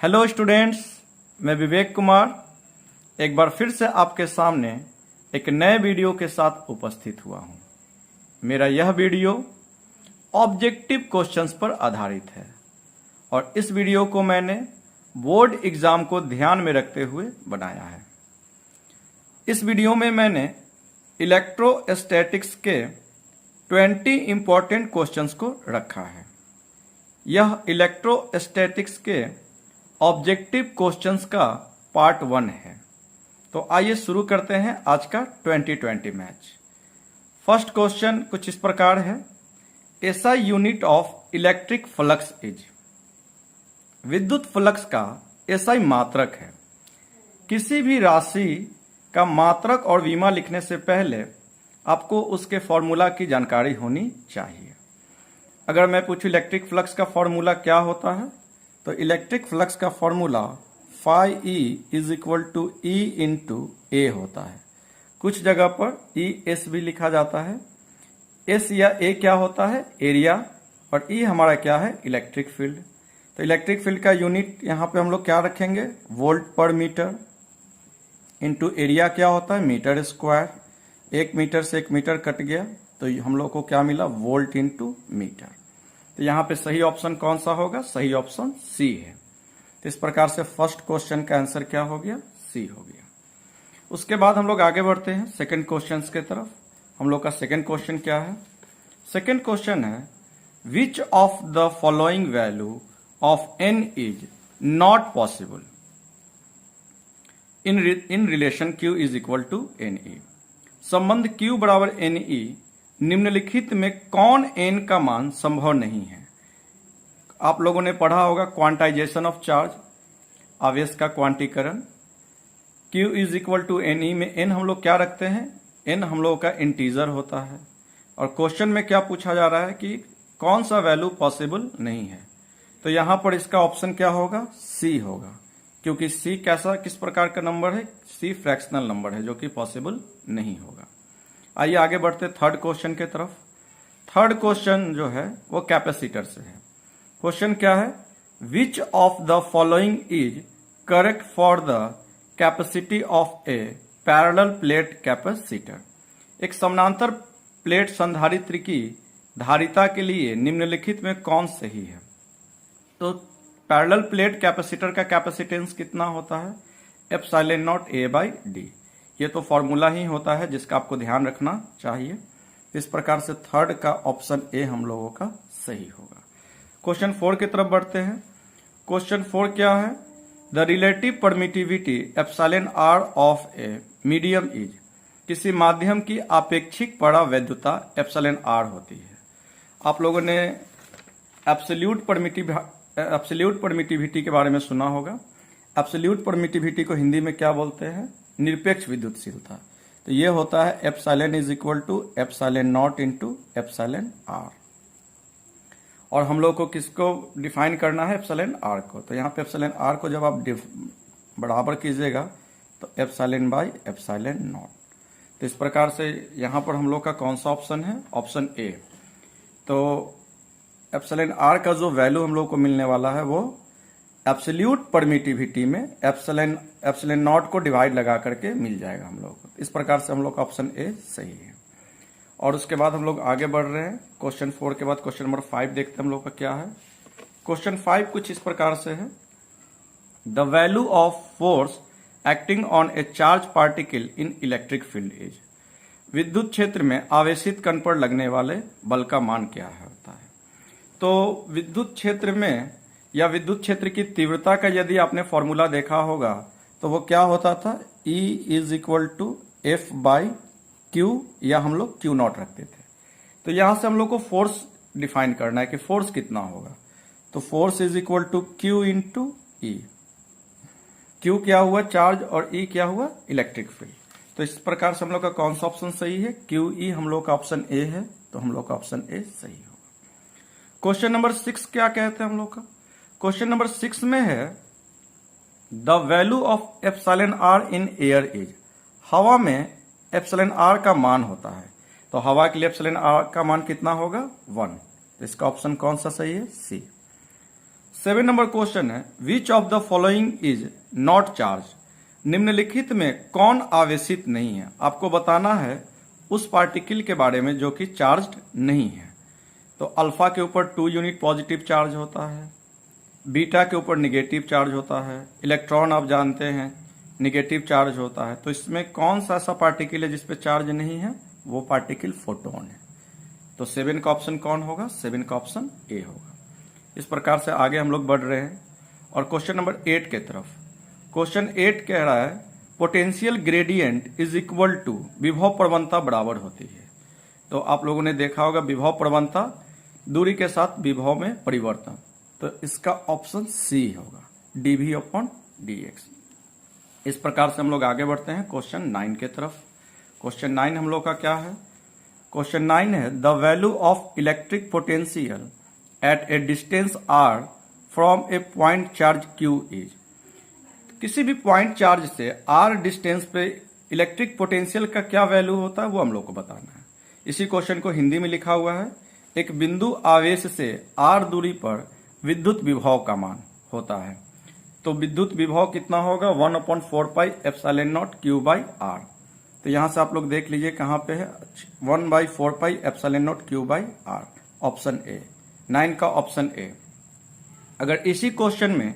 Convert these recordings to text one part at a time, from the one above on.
Hello students, मैं विवेक कुमार एक बार फिर से आपके सामने एक नए वीडियो के साथ उपस्थित हुआ हूं। मेरा यह वीडियो ऑब्जेक्टिव क्वेश्चंस पर आधारित है और इस वीडियो को मैंने बोर्ड एग्जाम को ध्यान में रखते हुए बनाया है। इस वीडियो में मैंने इलेक्ट्रोस्टैटिक्स के 20 इंपॉर्टेंट क्वेश्चंस को रखा है। यह इलेक्ट्रोस्टैटिक्स के ऑब्जेक्टिव क्वेश्चंस का पार्ट 1 है। तो आइए शुरू करते हैं आज का 2020 मैच। फर्स्ट क्वेश्चन कुछ इस प्रकार है, SI unit of electric flux is. विद्युत फ्लक्स का एसआई मात्रक है। किसी भी राशि का मात्रक और विमा लिखने से पहले आपको उसके फॉर्मूला की जानकारी होनी चाहिए। अगर मैं पूछूं इलेक्ट्रिक फ्लक्स का फॉर्मूला क्या होता है, तो इलेक्ट्रिक फ्लक्स का formula phi E is equal to E into A होता है। कुछ जगह पर ई एस भी लिखा जाता है। एस या ए क्या होता है, एरिया, और ई हमारा क्या है, इलेक्ट्रिक फील्ड। तो इलेक्ट्रिक फील्ड का यूनिट यहाँ पे हम लोग क्या रखेंगे, वोल्ट पर मीटर, इंटू एरिया क्या होता है, मीटर स्क्वायर। 1 मीटर से 1 मीटर कट गया तो हम लोग को क्या मिला, वोल्ट इंटू मीटर। तो यहाँ पे सही ऑप्शन कौन सा होगा, सही ऑप्शन सी है। तो इस प्रकार से फर्स्ट क्वेश्चन का आंसर क्या हो गया, सी हो गया। उसके बाद हम लोग आगे बढ़ते हैं सेकंड क्वेश्चन के तरफ। हम लोग का सेकंड क्वेश्चन क्या है, सेकंड क्वेश्चन है, which of the following value of N is not possible in relation Q is equal to N E. संबंध क्यू बराबर एन ई निम्नलिखित में कौन एन का मान संभव नहीं है। आप लोगों ने पढ़ा होगा क्वांटाइजेशन ऑफ चार्ज, आवेश का क्वांटीकरण। Q is equal to N E में एन हम लोग क्या रखते हैं, एन हम लोगों का इंटीजर होता है। और क्वेश्चन में क्या पूछा जा रहा है कि कौन सा वैल्यू पॉसिबल नहीं है। तो यहां पर इसका ऑप्शन क्या होगा, सी होगा, क्योंकि सी किस प्रकार का नंबर है, सी फ्रैक्शनल नंबर है जो कि पॉसिबल नहीं होगा। आइए आगे बढ़ते थर्ड क्वेश्चन के तरफ। थर्ड क्वेश्चन जो है वो कैपेसिटर से है। क्वेश्चन क्या है, which of the following is correct for the capacity of A parallel plate capacitor. एक समानांतर प्लेट संधारित्र की धारिता के लिए निम्नलिखित में कौन सही है। तो पैरेलल प्लेट कैपेसिटर का कैपेसिटेंस कितना होता है, epsilon not a by D. ये तो फॉर्मूला ही होता है जिसका आपको ध्यान रखना चाहिए। इस प्रकार से थर्ड का ऑप्शन ए हम लोगों का सही होगा। क्वेश्चन 4 की तरफ बढ़ते हैं। क्वेश्चन 4 क्या है, the relative permittivity epsilon R of a medium is. किसी माध्यम की आपेक्षिक परावैद्युता एप्सिलॉन आर होती है। आप लोगों ने एब्सोल्यूट परमिटिविटी के बारे में सुना होगा। एब्सोल्यूट परमिटिविटी को हिंदी में क्या बोलते हैं, निरपेक्ष विद्युतशीलता। तो ये होता है epsilon is equal to epsilon naught into epsilon R. और हम लोग को किसको डिफाइन करना है, एप्सिलॉन आर को। तो यहाँ पे एप्सिलॉन आर को जब आप बराबर कीजिएगा तो एप्सिलॉन बाई एप्सिलॉन नॉट। तो इस प्रकार से यहाँ पर हम लोग का कौन सा ऑप्शन है, ऑप्शन ए। तो एप्सिलॉन आर का जो वैल्यू हम लोग को मिलने वाला है वो एब्सोल्यूट परमिटिविटी में एप्सिलॉन नॉट को डिवाइड लगा करके मिल जाएगा हम लोग को। इस प्रकार से हम लोग का ऑप्शन ए सही है। और उसके बाद हम लोग आगे बढ़ रहे हैं। क्वेश्चन 4 के बाद क्वेश्चन नंबर 5 देखते हैं हम लोग का क्या है। क्वेश्चन 5 कुछ इस प्रकार से है, the value of force acting on A charge particle in electric field is. विद्युत क्षेत्र में आवेशित कण पर लगने वाले बल का मान क्या होता है। तो विद्युत क्षेत्र में या विद्युत क्षेत्र की तीव्रता का यदि आपने फॉर्मूला देखा होगा तो वो क्या होता था, E is equal to F by Q, या हम लोग क्यू नॉट रखते थे। तो यहां से हम लोग को फोर्स डिफाइन करना है कि फोर्स कितना होगा। तो force is equal to Q into E. Q क्या हुआ, चार्ज, और ई क्या हुआ, इलेक्ट्रिक फील्ड। तो इस प्रकार से हम लोग का कौन सा ऑप्शन सही है, क्यू ई हम लोग का ऑप्शन ए है। तो हम लोग का ऑप्शन ए सही होगा। क्वेश्चन नंबर 6 क्या कहते हैं हम लोग का, क्वेश्चन नंबर 6 में है, the value of epsilon R in air is. हवा में एप्सिलॉन आर का मान होता है। तो हवा के लिए एप्सिलॉन आर का मान कितना होगा, 1। तो इसका ऑप्शन कौन सा सही है, सी। 7 नंबर क्वेश्चन है, which of the following is not charge. निम्नलिखित में कौन आवेशित नहीं है। आपको बताना है उस पार्टिकल के बारे में जो कि चार्ज्ड नहीं है। तो अल्फा के ऊपर 2 यूनिट पॉजिटिव चार्ज होता है, बीटा के ऊपर निगेटिव चार्ज होता है, इलेक्ट्रॉन आप जानते हैं निगेटिव चार्ज होता है। तो इसमें कौन सा ऐसा पार्टिकल है जिसपे चार्ज नहीं है, वो पार्टिकल फोटोन है। तो 7 का ऑप्शन कौन होगा, 7 का ऑप्शन ए होगा। इस प्रकार से आगे हम लोग बढ़ रहे हैं और क्वेश्चन नंबर 8 के तरफ। क्वेश्चन 8 कह रहा है potential gradient is equal to, विभव प्रवणता बराबर होती है। तो आप लोगों ने देखा होगा विभव प्रवणता दूरी के साथ विभव में परिवर्तन। तो इसका ऑप्शन सी होगा, dv अपॉन dx। इस प्रकार से हम लोग आगे बढ़ते हैं क्वेश्चन 9 के तरफ। क्वेश्चन 9 हम लोग का क्या है, क्वेश्चन 9 है the value of electric potential at A distance r from A point charge q is. किसी भी पॉइंट चार्ज से r डिस्टेंस पे इलेक्ट्रिक पोटेंशियल का क्या वैल्यू होता है वो हम लोग को बताना है। इसी क्वेश्चन को हिंदी में लिखा हुआ है, एक बिंदु आवेश से r दूरी पर विद्युत विभव का मान होता है। तो विद्युत विभव कितना होगा, 1/4 pi epsilon not q by r। तो यहां से आप लोग देख लीजिए कहां पे है, 1/4 pi epsilon not q by r, option A, 9 का ऑप्शन ए। अगर इसी क्वेश्चन में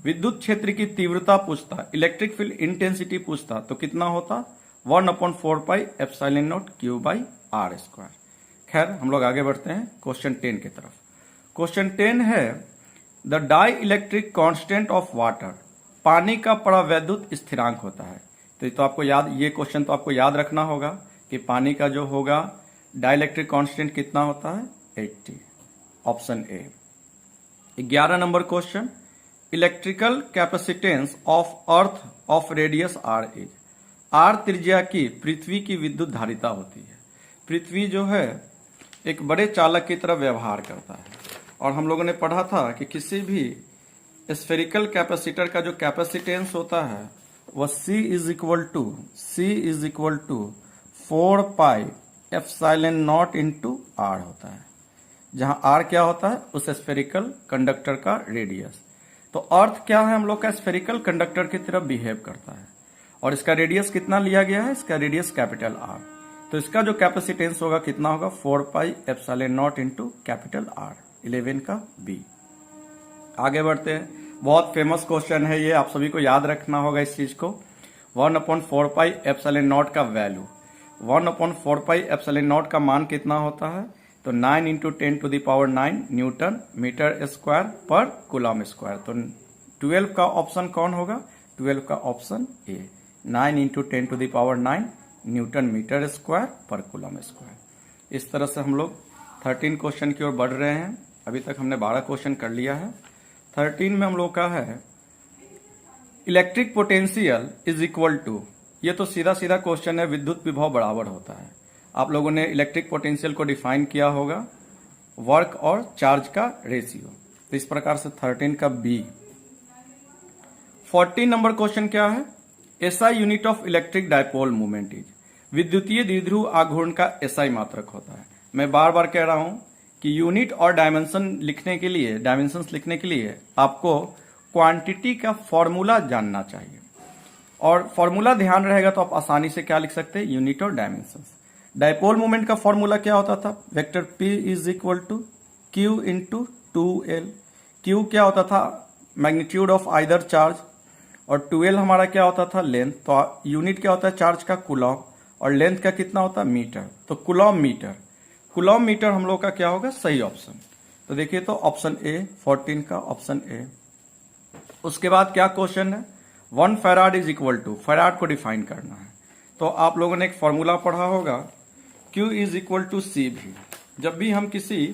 विद्युत क्षेत्र की तीव्रता पूछता, इलेक्ट्रिक फील्ड इंटेंसिटी पूछता तो कितना होता, 1/4 pi epsilon not q by r square. खैर हम लोग आगे बढ़ते हैं क्वेश्चन 10 की तरफ। क्वेश्चन 10 है the dielectric constant of water, पानी का परावैद्युत स्थिरांक होता है। तो आपको याद, ये क्वेश्चन तो आपको याद रखना होगा कि पानी का जो होगा डाई इलेक्ट्रिक कॉन्स्टेंट कितना होता है, 80, option A. 11 number question, electrical capacitance of earth of radius r is. r त्रिज्या की पृथ्वी की विद्युत धारिता होती है। पृथ्वी जो है एक बड़े चालक की तरह व्यवहार करता है और हम लोगों ने पढ़ा था कि किसी भी स्फेरिकल कैपेसिटर का जो कैपेसिटेंस होता है वह C is equal to 4 pi epsilon naught into r होता है, जहां r क्या होता है उस स्फेरिकल कंडक्टर का रेडियस। तो अर्थ क्या है, हम लोग का स्फेरिकल कंडक्टर की तरह बिहेव करता है और इसका रेडियस कितना लिया गया है, इसका रेडियस कैपिटल R। तो इसका जो कैपेसिटेंस होगा कितना होगा, 4 pi epsilon naught into capital R, 11 का बी। आगे बढ़ते हैं, बहुत फेमस क्वेश्चन है ये, आप सभी को याद रखना होगा इस चीज को। 1/4 पाई एप्सिलॉन नॉट का वैल्यू, 1/4 पाई एप्सिलॉन नॉट का मान कितना होता है, तो 9 × 10⁹ न्यूटन मीटर स्क्वायर पर कूलम स्क्वायर। तो 12 का ऑप्शन कौन होगा, 12 का option A, 9 × 10⁹ newton metre square पर कूलम स्क्वायर। इस तरह से हम लोग 13 क्वेश्चन की ओर बढ़ रहे हैं। अभी तक हमने 12 क्वेश्चन कर लिया है। 13 में हम लोग का है electric potential is equal to, ये तो सीधा सीधा क्वेश्चन है, विद्युत विभव बराबर होता है। आप लोगों ने इलेक्ट्रिक पोटेंशियल को डिफाइन किया होगा, वर्क और चार्ज का रेशियो। तो इस प्रकार से 13 का बी। 14 नंबर क्वेश्चन क्या है, SI unit of electric dipole movement is. विद्युतीय द्विध्रुव आघूर्ण का एसआई मात्रक होता है। मैं बार बार कह रहा हूं कि यूनिट और डायमेंशंस लिखने के लिए आपको क्वांटिटी का फॉर्मूला जानना चाहिए और फॉर्मूला ध्यान रहेगा तो आप आसानी से क्या लिख सकते हैं, यूनिट और डायमेंशंस। डायपोल मोमेंट का फॉर्मूला क्या होता था, vector P is equal to Q into 2L। Q क्या होता था, मैग्नीट्यूड ऑफ आइदर चार्ज, और 2L हमारा क्या होता था, लेंथ। तो यूनिट क्या होता है चार्ज का, कूलॉम, और लेंथ का कितना होता है, मीटर। तो कूलॉम मीटर हम लोग का क्या होगा, सही ऑप्शन। तो देखिए तो ऑप्शन ए, 14 का ऑप्शन ए। उसके बाद क्या क्वेश्चन है, 1 farad is equal to, farad को डिफाइन करना है। तो आप लोगों ने एक फॉर्मूला पढ़ा होगा, Q is equal to C भी। जब भी हम किसी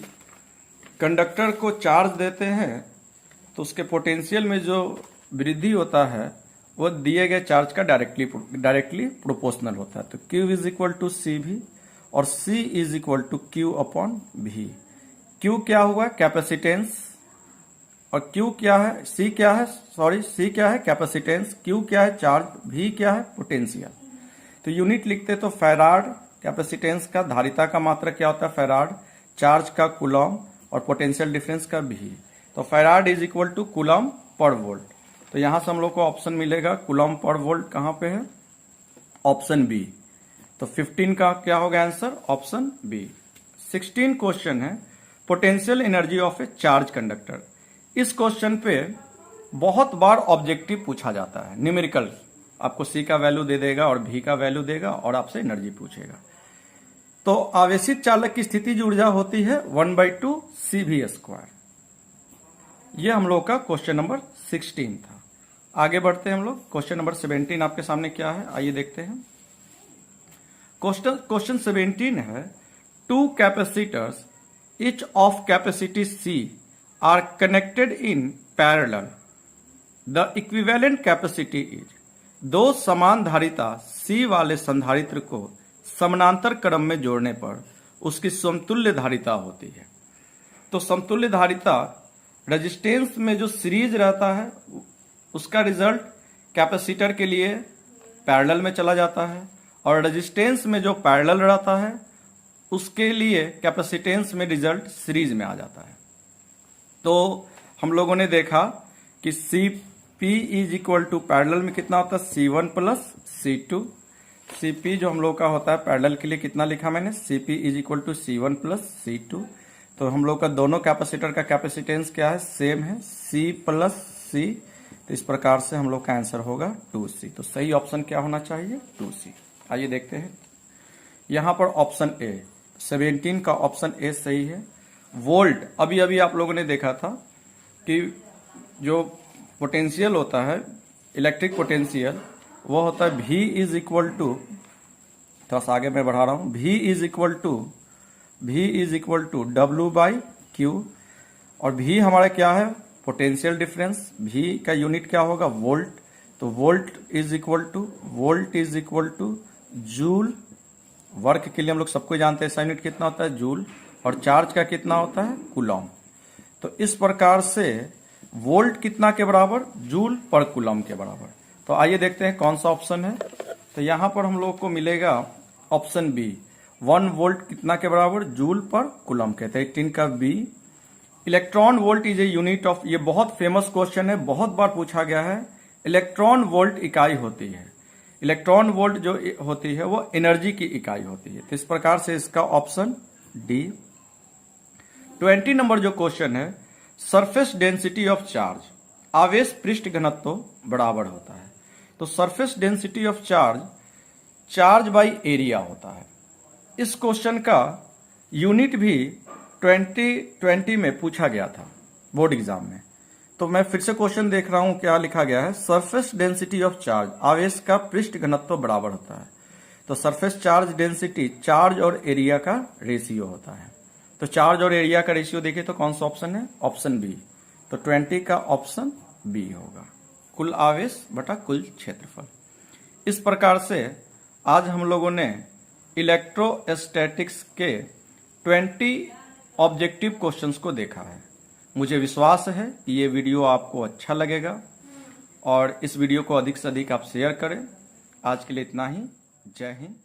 कंडक्टर को चार्ज देते हैं तो उसके पोटेंशियल में जो वृद्धि होता है वो दिए गए चार्ज का डायरेक्टली प्रोपोर्शनल होता है। तो Q is equal to C V और C is equal to Q upon V. Q क्या हुआ, कैपेसिटेंस, और Q क्या है, C क्या है, C क्या है कैपेसिटेंस, Q क्या है चार्ज, V क्या है पोटेंशियल। तो यूनिट लिखते तो फैराड, कैपेसिटेंस का, धारिता का मात्रक क्या होता है फैराड, चार्ज का कूलॉम, और पोटेंशियल डिफरेंस का भी। तो farad is equal to coulomb per volt. तो यहां से हम लोग को ऑप्शन मिलेगा कूलम पर वोल्ट कहां पे है, ऑप्शन बी। तो 15 का क्या होगा आंसर, ऑप्शन बी। 16 क्वेश्चन है potential energy of A charge conductor. इस क्वेश्चन पे बहुत बार ऑब्जेक्टिव पूछा जाता है, न्यूमेरिकल, आपको सी का वैल्यू दे देगा और भी का वैल्यू देगा और आपसे एनर्जी पूछेगा। तो आवेशित चालक की स्थितिज ऊर्जा होती है 1/2 CV²। यह हम लोग का क्वेश्चन नंबर 16 था। आगे बढ़ते हैं हम लोग, क्वेश्चन नंबर 17 आपके सामने क्या है, आइए देखते हैं। क्वेश्चन 17 है, two capacitors each of capacity C are connected in parallel. The equivalent capacity is। दो समान धारिता C वाले संधारित्र को समानांतर क्रम में जोड़ने पर उसकी समतुल्य धारिता होती है। तो समतुल्य धारिता रेजिस्टेंस में जो सीरीज रहता है उसका रिजल्ट कैपेसिटर के लिए पैरेलल में चला जाता है, और रेजिस्टेंस में जो पैरेलल रहता है उसके लिए कैपेसिटेंस में रिजल्ट सीरीज में आ जाता है। तो हम लोगों ने देखा कि Cp is equal to parallel में कितना होता है, C1 प्लस C2। Cp जो हम लोग का होता है पैरेलल के लिए कितना लिखा मैंने, Cp is equal to C1 plus C2। तो हम लोग का दोनों कैपेसिटर का कैपेसिटेंस क्या है, सेम है, C प्लस C। तो इस प्रकार से हम लोग का आंसर होगा 2C। तो सही ऑप्शन क्या होना चाहिए, 2C। आइए देखते हैं यहां पर ऑप्शन ए, 17 का ऑप्शन ए सही है। वोल्ट, अभी अभी आप लोगों ने देखा था कि जो पोटेंशियल होता है, इलेक्ट्रिक पोटेंशियल, वो होता है V इज इक्वल टू, थोड़ा सा आगे मैं बढ़ा रहा हूं, V is equal to W/Q। और V हमारा क्या है, पोटेंशियल डिफरेंस। V का यूनिट क्या होगा, वोल्ट। तो volt is equal two joule. Work के लिए हम लोग सबको जानते हैं, यूनिट कितना होता है, जूल। और चार्ज का कितना होता है, कूलम। तो इस प्रकार से वोल्ट कितना के बराबर, जूल पर कूलम के बराबर। तो आइए देखते हैं कौन सा ऑप्शन है। तो यहां पर हम लोग को मिलेगा ऑप्शन बी, 1 वोल्ट कितना के बराबर, जूल पर कूलम के। 18 का B. Electron volt is a unit of, ये बहुत फेमस क्वेश्चन है, बहुत बार पूछा गया है। इलेक्ट्रॉन वोल्ट इकाई होती है, इलेक्ट्रॉन वोल्ट जो होती है वो एनर्जी की इकाई होती है। तो इस प्रकार से इसका ऑप्शन डी। 20 नंबर जो क्वेश्चन है, सरफेस डेंसिटी ऑफ चार्ज, आवेश पृष्ठ घनत्व बराबर होता है। तो surface density of charge by area होता है। इस क्वेश्चन का यूनिट भी 2020 में पूछा गया था बोर्ड एग्जाम में। तो मैं फिर से क्वेश्चन देख रहा हूं, क्या लिखा गया है, सरफेस डेंसिटी ऑफ चार्ज, आवेश का पृष्ठ घनत्व बराबर होता है। तो सरफेस चार्ज डेंसिटी चार्ज और एरिया का रेशियो होता है। तो चार्ज और एरिया का रेशियो देखें तो कौन सा ऑप्शन है, ऑप्शन बी। तो 20 का ऑप्शन बी होगा, कुल आवेश बटा कुल क्षेत्रफल। इस प्रकार से आज हम लोगों ने इलेक्ट्रोस्टैटिक्स के 20 ऑब्जेक्टिव क्वेश्चंस को देखा है। मुझे विश्वास है कि ये वीडियो आपको अच्छा लगेगा और इस वीडियो को अधिक से अधिक आप शेयर करें। आज के लिए इतना ही। जय हिंद।